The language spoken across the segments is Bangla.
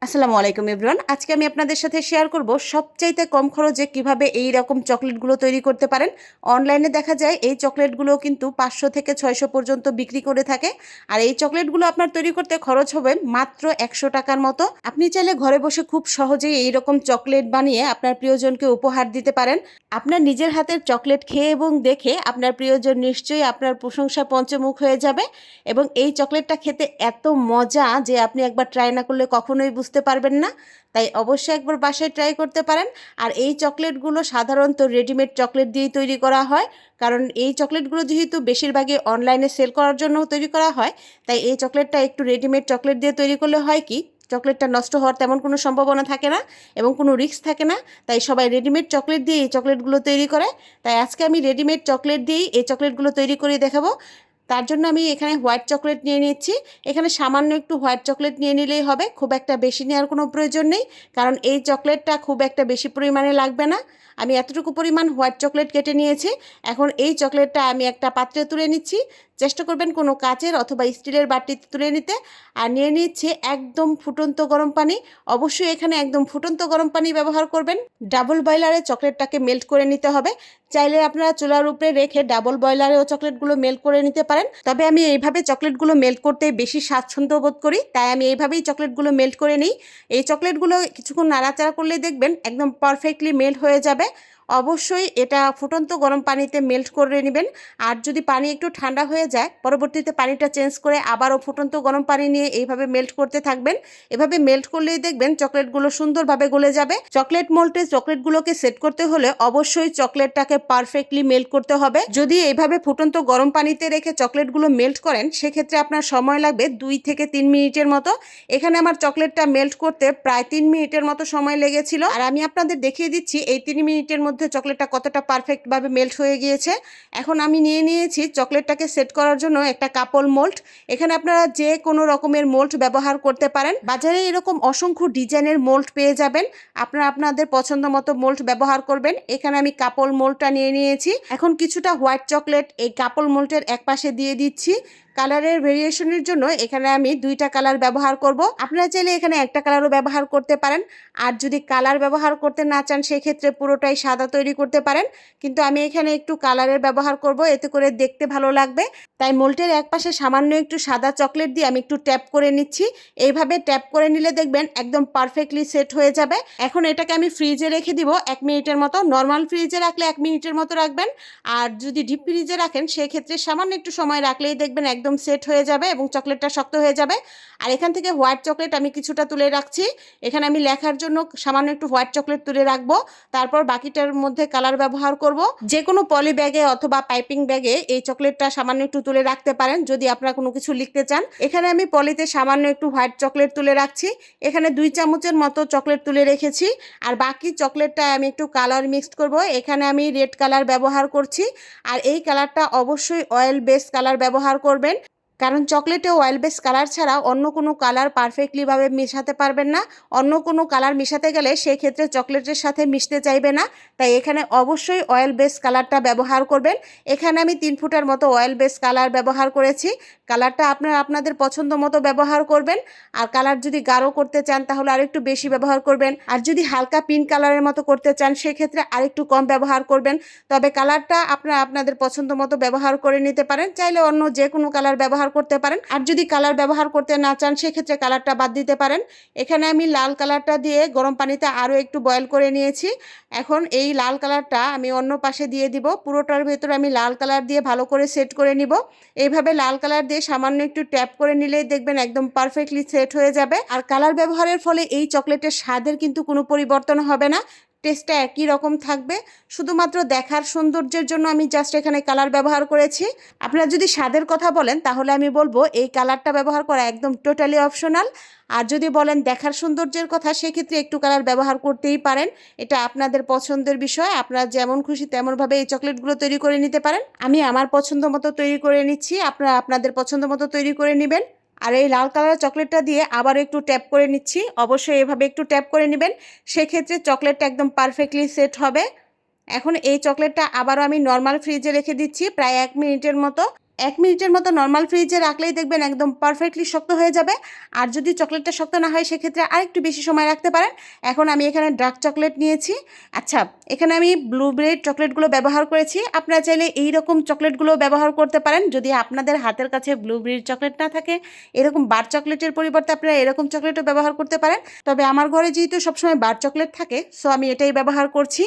আসসালামু আলাইকুম এভরিওয়ান। আজকে আমি আপনাদের সাথে শেয়ার করব সবচাইতে কম খরচে কিভাবে এই রকম চকলেটগুলো তৈরি করতে পারেন। অনলাইনে দেখা যায় এই চকলেটগুলো কিন্তু 500 থেকে 600 পর্যন্ত বিক্রি করে থাকে। আর এই চকলেটগুলো আপনার তৈরি করতে খরচ হবে মাত্র 100 টাকার মতো। আপনি চাইলে ঘরে বসে খুব সহজেই এই রকম চকলেট বানিয়ে আপনার প্রিয়জনকে উপহার দিতে পারেন। আপনার নিজের হাতের চকলেট খেয়ে এবং দেখে আপনার প্রিয়জন নিশ্চয়ই আপনার প্রশংসা পঞ্চমুখ হয়ে যাবে। এবং এই চকলেটটা খেতে এত মজা যে আপনি একবার ট্রাই না করলে কখনোই বুঝতে পারবেন না। তাই অবশ্যই একবার বাসায় ট্রাই করতে পারেন। আর এই চকলেটগুলো সাধারণত রেডিমেড চকলেট দিয়েই তৈরি করা হয়, কারণ এই চকলেটগুলো যেহেতু বেশিরভাগই অনলাইনে সেল করার জন্য তৈরি করা হয়, তাই এই চকলেটটা একটু রেডিমেড চকলেট দিয়ে তৈরি করলে হয় কি, চকলেটটা নষ্ট হওয়ার তেমন কোনো সম্ভাবনা থাকে না এবং কোনো রিস্ক থাকে না। তাই সবাই রেডিমেড চকলেট দিয়ে এই চকলেটগুলো তৈরি করে। তাই আজকে আমি রেডিমেড চকলেট দিয়েই এই চকলেটগুলো তৈরি করে দেখাবো। তার জন্য আমি এখানে হোয়াইট চকলেট নিয়ে নিচ্ছি। এখানে সামান্য একটু হোয়াইট চকলেট নিয়ে নিলেই হবে, খুব একটা বেশি নেওয়ার কোনো প্রয়োজন নেই, কারণ এই চকলেটটা খুব একটা বেশি পরিমাণে লাগবে না। আমি এতটুকু পরিমাণ হোয়াইট চকলেট কেটে নিয়েছি। এখন এই চকলেটটা আমি একটা পাত্রে তুলে নিচ্ছি। চেষ্টা করবেন কোনো কাচের অথবা স্টিলের বাটিতে তুলে নিতে। আর নিয়ে নিচ্ছি একদম ফুটন্ত গরম পানি। অবশ্যই এখানে একদম ফুটন্ত গরম পানি ব্যবহার করবেন। ডাবল বয়লারে চকলেটটাকে মেল্ট করে নিতে হবে। চাইলে আপনারা চুলার উপরে রেখে ডাবল বয়লারেও চকলেটগুলো মেল্ট করে নিতে পারেন, তবে আমি এইভাবে চকলেটগুলো মেল্ট করতে বেশি স্বাচ্ছন্দ্য বোধ করি, তাই আমি এইভাবেই চকলেটগুলো মেল্ট করে নিই। এই চকলেটগুলো কিছুক্ষণ নাড়াচাড়া করলে দেখবেন একদম পারফেক্টলি মেল্ট হয়ে যাবে। অবশ্যই এটা ফুটন্ত গরম পানিতে মেল্ট করে নেবেন। আর যদি পানি একটু ঠান্ডা হয়ে যায়, পরবর্তীতে পানিটা চেঞ্জ করে আবারও ফুটন্ত গরম পানি নিয়ে এইভাবে মেল্ট করতে থাকবেন। এভাবে মেল্ট করলেই দেখবেন চকলেটগুলো সুন্দরভাবে গলে যাবে। চকলেট মোল্ডে চকলেটগুলোকে সেট করতে হলে অবশ্যই চকলেটটাকে পারফেক্টলি মেল্ট করতে হবে। যদি এইভাবে ফুটন্ত গরম পানিতে রেখে চকলেটগুলো মেল্ট করেন, সেক্ষেত্রে আপনার সময় লাগবে 2 থেকে 3 মিনিটের মতো। এখানে আমার চকলেটটা মেল্ট করতে প্রায় 3 মিনিটের মতো সময় লেগেছিল। আর আমি আপনাদের দেখিয়ে দিচ্ছি এই 3 মিনিটের মধ্যে চকলেটটা কতটা পারফেক্টভাবে মেল্ট হয়ে গিয়েছে। এখন আমি নিয়ে নিয়েছি চকলেটটাকে সেট করার জন্য একটা কাপল মোল্ড। এখানে আপনারা যে কোনো রকমের মোল্ড ব্যবহার করতে পারেন। বাজারে এরকম অসংখ্য ডিজাইনের মোল্ড পেয়ে যাবেন। আপনারা আপনাদের পছন্দ মতো মোল্ড ব্যবহার করবেন। এখানে আমি কাপল মোল্ডটা নিয়ে নিয়েছি। এখন কিছুটা হোয়াইট চকলেট এই কাপল মোল্ডের একপাশে দিয়ে দিচ্ছি। কালারের ভেরিয়েশনের জন্য এখানে আমি 2টা কালার ব্যবহার করব। আপনারা চাইলে এখানে একটা কালারও ব্যবহার করতে পারেন। আর যদি কালার ব্যবহার করতে না চান, সেক্ষেত্রে পুরোটাই সাদা তৈরি করতে পারেন। কিন্তু আমি এখানে একটু কালারের ব্যবহার করব, এতে করে দেখতে ভালো লাগবে। তাই মোল্ডের একপাশে সামান্য একটু সাদা চকলেট দিয়ে আমি একটু ট্যাপ করে নিচ্ছি। এইভাবে ট্যাপ করে নিলে দেখবেন একদম পারফেক্টলি সেট হয়ে যাবে। এখন এটাকে আমি ফ্রিজে রেখে দিব 1 মিনিটের মতো। নর্মাল ফ্রিজে রাখলে 1 মিনিটের মতো রাখবেন। আর যদি ডিপ ফ্রিজে রাখেন, সেক্ষেত্রে সামান্য একটু সময় রাখলেই দেখবেন একদম সেট হয়ে যাবে এবং চকলেটটা শক্ত হয়ে যাবে। আর এখান থেকে হোয়াইট চকলেট আমি কিছুটা তুলে রাখছি। এখানে আমি লেখার জন্য সামান্য একটু হোয়াইট চকলেট তুলে রাখবো। তারপর বাকিটার মধ্যে কালার ব্যবহার করব। যে কোনো পলি ব্যাগে অথবা পাইপিং ব্যাগে এই চকলেটটা সামান্য একটু তুলে রাখতে পারেন যদি আপনারা কোনো কিছু লিখতে চান। এখানে আমি পলিতে সামান্য একটু হোয়াইট চকলেট তুলে রাখছি। এখানে 2 চামচের মতো চকলেট তুলে রেখেছি। আর বাকি চকলেটটা আমি একটু কালার মিক্সড করব। এখানে আমি রেড কালার ব্যবহার করছি। আর এই কালারটা অবশ্যই অয়েল বেস কালার ব্যবহার করবেন, কারণ চকলেটে অয়েল বেস কালার ছাড়া অন্য কোনো কালার পারফেক্টলিভাবে মেশাতে পারবেন না। অন্য কোনো কালার মেশাতে গেলে সেই ক্ষেত্রে চকলেটের সাথে মিশতে চাইবে না। তাই এখানে অবশ্যই অয়েল বেস কালারটা ব্যবহার করবেন। এখানে আমি 3 ফুটার মতো অয়েল বেস কালার ব্যবহার করেছি। কালারটা আপনারা আপনাদের পছন্দ মতো ব্যবহার করবেন। আর কালার যদি গাঢ় করতে চান, তাহলে আরেকটু বেশি ব্যবহার করবেন। আর যদি হালকা পিঙ্ক কালারের মতো করতে চান, সেক্ষেত্রে আরেকটু কম ব্যবহার করবেন। তবে কালারটা আপনারা আপনাদের পছন্দ মতো ব্যবহার করে নিতে পারেন। চাইলে অন্য যে কোনো কালার ব্যবহার করতে পারেন। আর যদি কালার ব্যবহার করতে না চান, সেক্ষেত্রে কালারটা বাদ দিতে পারেন। এখানে আমি লাল কালারটা দিয়ে গরম পানিতে আরও একটু বয়েল করে নিয়েছি। এখন এই লাল কালারটা আমি অন্য পাশে দিয়ে দিব। পুরোটার ভেতরে আমি লাল কালার দিয়ে ভালো করে সেট করে নিব। এইভাবে লাল কালার দিয়ে সামান্য একটু ট্যাপ করে নিলেই দেখবেন একদম পারফেক্টলি সেট হয়ে যাবে। আর কালার ব্যবহারের ফলে এই চকলেটের স্বাদের কিন্তু কোনো পরিবর্তন হবে না, টেস্টটা একই রকম থাকবে। শুধুমাত্র দেখার সৌন্দর্যের জন্য আমি জাস্ট এখানে কালার ব্যবহার করেছি। আপনারা যদি স্বাদের কথা বলেন, তাহলে আমি বলবো এই কালারটা ব্যবহার করা একদম টোটালি অপশনাল। আর যদি বলেন দেখার সৌন্দর্যের কথা, সেক্ষেত্রে একটু কালার ব্যবহার করতেই পারেন। এটা আপনাদের পছন্দের বিষয়। আপনারা যেমন খুশি তেমনভাবে এই চকলেটগুলো তৈরি করে নিতে পারেন। আমি আমার পছন্দ মতো তৈরি করে নিচ্ছি, আপনারা আপনাদের পছন্দ মতো তৈরি করে নেবেন। আর এই লাল কালারের চকলেটটা দিয়ে আবার একটু ট্যাপ করে নিচ্ছি। অবশ্যই এভাবে একটু ট্যাপ করে নেবেন, সেক্ষেত্রে চকলেটটা একদম পারফেক্টলি সেট হবে। এখন এই চকলেটটা আবারও আমি নর্মাল ফ্রিজে রেখে দিচ্ছি প্রায় 1 মিনিটের মতো। 1 মিনিটের মতো নর্মাল ফ্রিজে রাখলেই দেখবেন একদম পারফেক্টলি শক্ত হয়ে যাবে। আর যদি চকলেটটা শক্ত না হয় সেক্ষেত্রে আরেকটু বেশি সময় রাখতে পারেন। এখন আমি এখানে ডার্ক চকলেট নিয়েছি। আচ্ছা, এখানে আমি ব্লুবেরি চকলেটগুলো ব্যবহার করেছি। আপনারা চাইলে এই রকম চকলেটগুলো ব্যবহার করতে পারেন। যদি আপনাদের হাতের কাছে ব্লুবেরির চকলেট না থাকে, এরকম বার চকলেটের পরিবর্তে আপনারা এরকম চকলেটও ব্যবহার করতে পারেন। তবে আমার ঘরে যেহেতু সবসময় বার চকলেট থাকে, সো আমি এটাই ব্যবহার করছি।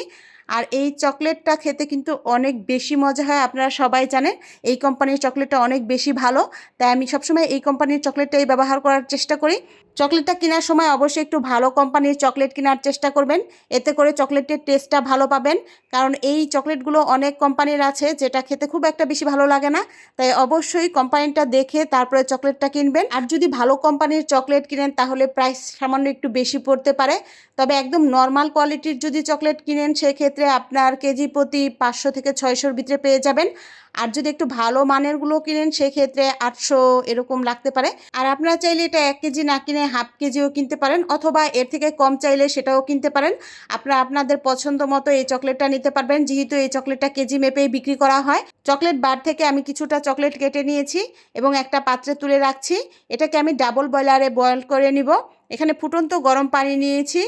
আর এই চকলেটটা খেতে কিন্তু অনেক বেশি মজা হয়, আপনারা সবাই জানেন এই কোম্পানির চকলেটটা অনেক বেশি ভালো। তাই আমি সবসময় এই কোম্পানির চকলেটটাই ব্যবহার করার চেষ্টা করি। চকলেটটা কেনার সময় অবশ্যই একটু ভালো কোম্পানির চকলেট কেনার চেষ্টা করবেন, এতে করে চকলেটের টেস্টটা ভালো পাবেন। কারণ এই চকলেটগুলো অনেক কোম্পানির আছে যেটা খেতে খুব একটা বেশি ভালো লাগে না। তাই অবশ্যই কোম্পানিটা দেখে তারপরে চকলেটটা কিনবেন। আর যদি ভালো কোম্পানির চকলেট কিনেন তাহলে প্রাইস সামান্য একটু বেশি পড়তে পারে। তবে একদম নর্মাল কোয়ালিটির যদি চকলেট কিনেন সেক্ষেত্রে আপনার কেজি প্রতি 500 থেকে 600-র ভিতরে পেয়ে যাবেন। আর যদি একটু ভালো মানেরগুলো কিনেন সেক্ষেত্রে 800 এরকম লাগতে পারে। আর আপনারা চাইলে এটা 1 কেজি না কিনে হাফ কেজিও কিনতে পারেন, অথবা এর থেকে কম চাইলে সেটাও কিনতে পারেন। আপনারা আপনাদের পছন্দ মতো এই চকলেটটা নিতে পারবেন, যেহেতু এই চকলেটটা কেজি মেপেই বিক্রি করা হয়। চকলেট বার থেকে আমি কিছুটা চকলেট কেটে নিয়েছি এবং একটা পাত্রে তুলে রাখছি। এটাকে আমি ডাবল বয়লারে বয়েল করে নিব। এখানে ফুটন্ত গরম পানি নিয়েছি।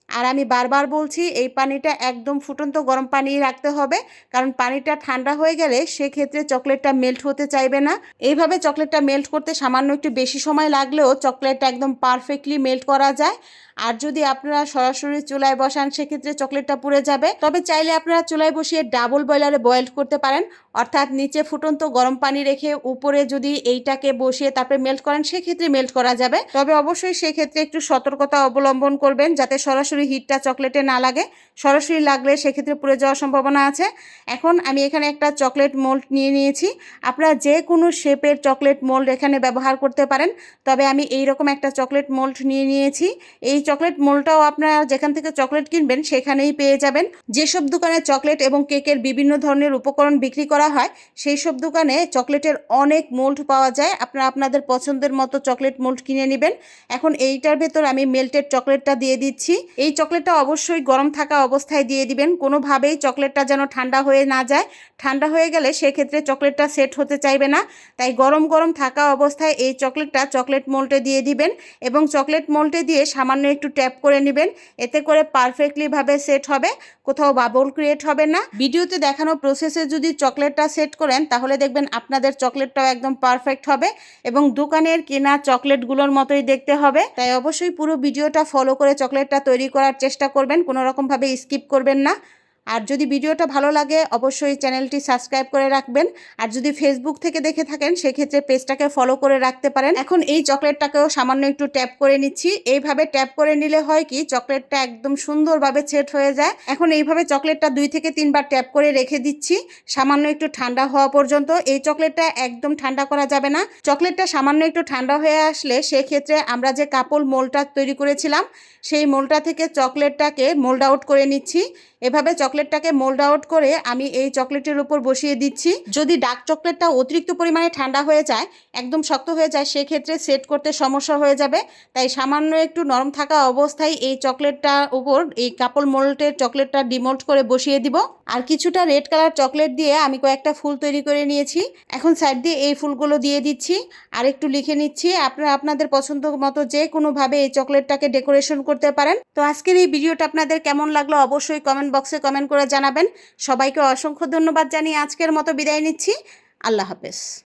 আর আমি বারবার বলছি এই পানিটা একদম ফুটন্ত গরম পানি রাখতে হবে, কারণ পানিটা ঠান্ডা হয়ে গেলে সেক্ষেত্রে চকলেটটা মেল্ট হতে চাইবে না। এইভাবে চকলেটটা মেল্ট করতে সামান্য একটু বেশি সময় লাগলেও চকলেটটা একদম পারফেক্টলি মেল্ট করা যায়। আর যদি আপনারা সরাসরি চুলায় বসান সেক্ষেত্রে চকলেটটা পুড়ে যাবে। তবে চাইলে আপনারা চুলায় বসিয়ে ডাবল বয়লারে বয়েল করতে পারেন, অর্থাৎ নিচে ফুটন্ত গরম পানি রেখে উপরে যদি এইটাকে বসিয়ে তারপরে মেল্ট করেন সেক্ষেত্রে মেল্ট করা যাবে। তবে অবশ্যই সেক্ষেত্রে একটু সতর্কতা অবলম্বন করবেন যাতে সরাসরি হিটটা চকলেটে না লাগে। সরাসরি লাগলে সেক্ষেত্রে পুড়ে যাওয়ার সম্ভাবনা আছে। এখন আমি এখানে একটা চকলেট মোল্ড নিয়ে নিয়েছি। আপনারা যে কোনো শেপের চকলেট মোল্ড এখানে ব্যবহার করতে পারেন, তবে আমি এইরকম একটা চকলেট মোল্ড নিয়ে নিয়েছি। এই চকলেট মোল্ডটাও আপনারা যেখান থেকে চকলেট কিনবেন সেখানেই পেয়ে যাবেন। যেসব দোকানে চকলেট এবং কেকের বিভিন্ন ধরনের উপকরণ বিক্রি করা হয় সেই সব দোকানে চকলেটের অনেক মোল্ড পাওয়া যায়। আপনারা আপনাদের পছন্দের মতো চকলেট মোল্ড কিনে নেবেন। এখন এইটার ভেতর আমি মেল্টেড চকলেটটা দিয়ে দিচ্ছি। এই চকলেটটা অবশ্যই গরম থাকা অবস্থায় দিয়ে দিবেন, কোনোভাবেই চকলেটটা যেন ঠান্ডা হয়ে না যায়। ঠান্ডা হয়ে গেলে সেক্ষেত্রে চকলেটটা সেট হতে চাইবে না। তাই গরম গরম থাকা অবস্থায় এই চকলেটটা চকলেট মোল্ডে দিয়ে দিবেন এবং চকলেট মোল্ডে দিয়ে সামান্য একটু ট্যাপ করে নেবেন। এতে করে পারফেক্টলিভাবে সেট হবে, কোথাও বাবল ক্রিয়েট হবে না। ভিডিওতে দেখানো প্রসেসে যদি চকলেটটা সেট করেন তাহলে দেখবেন আপনাদের চকলেটটাও একদম পারফেক্ট হবে এবং দোকানের কেনা চকলেটগুলোর মতোই দেখতে হবে। তাই অবশ্যই পুরো ভিডিওটা ফলো করে চকলেটটা তৈরি করার চেষ্টা করবেন, কোনো রকমভাবে স্কিপ করবেন না। আর যদি ভিডিওটা ভালো লাগে অবশ্যই চ্যানেলটি সাবস্ক্রাইব করে রাখবেন। আর যদি ফেসবুক থেকে দেখে থাকেন সেক্ষেত্রে পেজটাকে ফলো করে রাখতে পারেন। এখন এই চকলেটটাকেও সামান্য একটু ট্যাপ করে নিচ্ছি। এইভাবে ট্যাপ করে নিলে হয় কি চকলেটটা একদম সুন্দরভাবে সেট হয়ে যায়। এখন এইভাবে চকলেটটা 2 থেকে 3 বার ট্যাপ করে রেখে দিচ্ছি সামান্য একটু ঠান্ডা হওয়া পর্যন্ত। এই চকলেটটা একদম ঠান্ডা করা যাবে না। চকলেটটা সামান্য একটু ঠান্ডা হয়ে আসলে সেক্ষেত্রে আমরা যে কাপল মোল্ডটা তৈরি করেছিলাম সেই মোল্ডটা থেকে চকলেটটাকে মোল্ড আউট করে নিচ্ছি। এভাবে চকলেটটাকে মোল্ড আউট করে আমি এই চকলেটের উপর বসিয়ে দিচ্ছি। যদি ডার্ক চকলেটটা অতিরিক্ত পরিমাণে ঠান্ডা হয়ে যায়, একদম শক্ত হয়ে যায়, সেক্ষেত্রে সেট করতে সমস্যা হয়ে যাবে। তাই সামান্য একটু নরম থাকা অবস্থায় এই চকলেটটার উপর এই কাপল মোল্ডের চকলেটটা ডিমোল্ড করে বসিয়ে দিব। আর কিছুটা রেড কালার চকলেট দিয়ে আমি কয়েকটা ফুল তৈরি করে নিয়েছি। এখন সাইড দিয়ে এই ফুলগুলো দিয়ে দিচ্ছি আর একটু লিখে নিচ্ছি। আপনারা আপনাদের পছন্দ মতো যে কোনোভাবে এই চকলেটটাকে ডেকোরেশন করতে পারেন। তো আজকের এই ভিডিওটা আপনাদের কেমন লাগলো অবশ্যই কমেন্ট বক্সে কমেন্ট করে জানাবেন। সবাইকে অসংখ্য ধন্যবাদ জানিয়ে আজকের মতো বিদায় নিচ্ছি। আল্লাহ হাফেজ।